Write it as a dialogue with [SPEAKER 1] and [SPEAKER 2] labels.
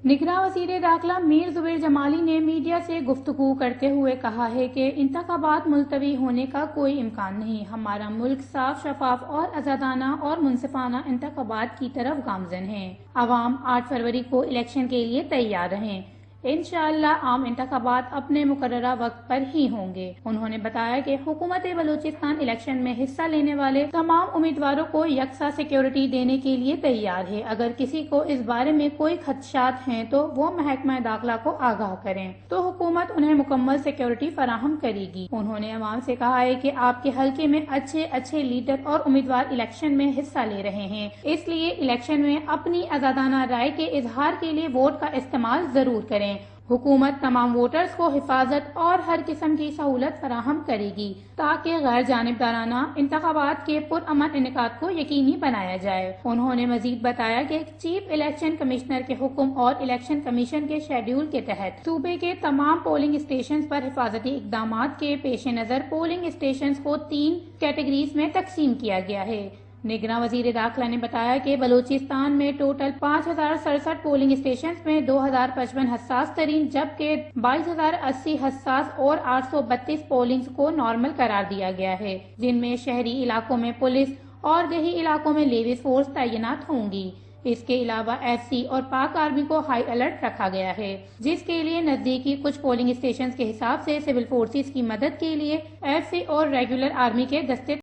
[SPEAKER 1] نگراں وزیر داخلہ میر زبیر جمالی نے میڈیا سے گفتگو کرتے ہوئے کہا ہے کہ انتخابات ملتوی ہونے کا کوئی امکان نہیں۔ ہمارا ملک صاف، شفاف اور آزادانہ اور منصفانہ انتخابات کی طرف گامزن ہے۔ عوام 8 فروری کو الیکشن کے لیے تیار رہیں۔ انشاءاللہ عام انتخابات اپنے مقررہ وقت پر ہی ہوں گے۔ انہوں نے بتایا کہ حکومت بلوچستان الیکشن میں حصہ لینے والے تمام امیدواروں کو یکساں سیکیورٹی دینے کے لیے تیار ہے۔ اگر کسی کو اس بارے میں کوئی خدشات ہیں تو وہ محکمہ داخلہ کو آگاہ کریں تو حکومت انہیں مکمل سیکیورٹی فراہم کرے گی۔ انہوں نے عوام سے کہا ہے کہ آپ کے حلقے میں اچھے لیڈر اور امیدوار الیکشن میں حصہ لے رہے ہیں، اس لیے الیکشن میں اپنی آزادانہ رائے کے اظہار کے لیے ووٹ کا استعمال ضرور کریں۔ حکومت تمام ووٹرز کو حفاظت اور ہر قسم کی سہولت فراہم کرے گی تاکہ غیر جانبدارانہ انتخابات کے پرامن انعقاد کو یقینی بنایا جائے۔ انہوں نے مزید بتایا کہ چیف الیکشن کمشنر کے حکم اور الیکشن کمیشن کے شیڈول کے تحت صوبے کے تمام پولنگ اسٹیشنز پر حفاظتی اقدامات کے پیش نظر پولنگ اسٹیشنز کو 3 کیٹیگریز میں تقسیم کیا گیا ہے۔ نگراں وزیر داخلہ نے بتایا کہ بلوچستان میں ٹوٹل 5067 پولنگ اسٹیشنز میں 2055 حساس ترین جبکہ 22080 حساس اور 832 پولنگز کو نارمل قرار دیا گیا ہے، جن میں شہری علاقوں میں پولیس اور دیہی علاقوں میں لیویز فورس تعینات ہوں گی۔ اس کے علاوہ ایف سی اور پاک آرمی کو ہائی الرٹ رکھا گیا ہے، جس کے لیے نزدیکی کچھ پولنگ اسٹیشنز کے حساب سے سول فورسز کی مدد کے لیے ایف سی اور ریگولر آرمی کے دستے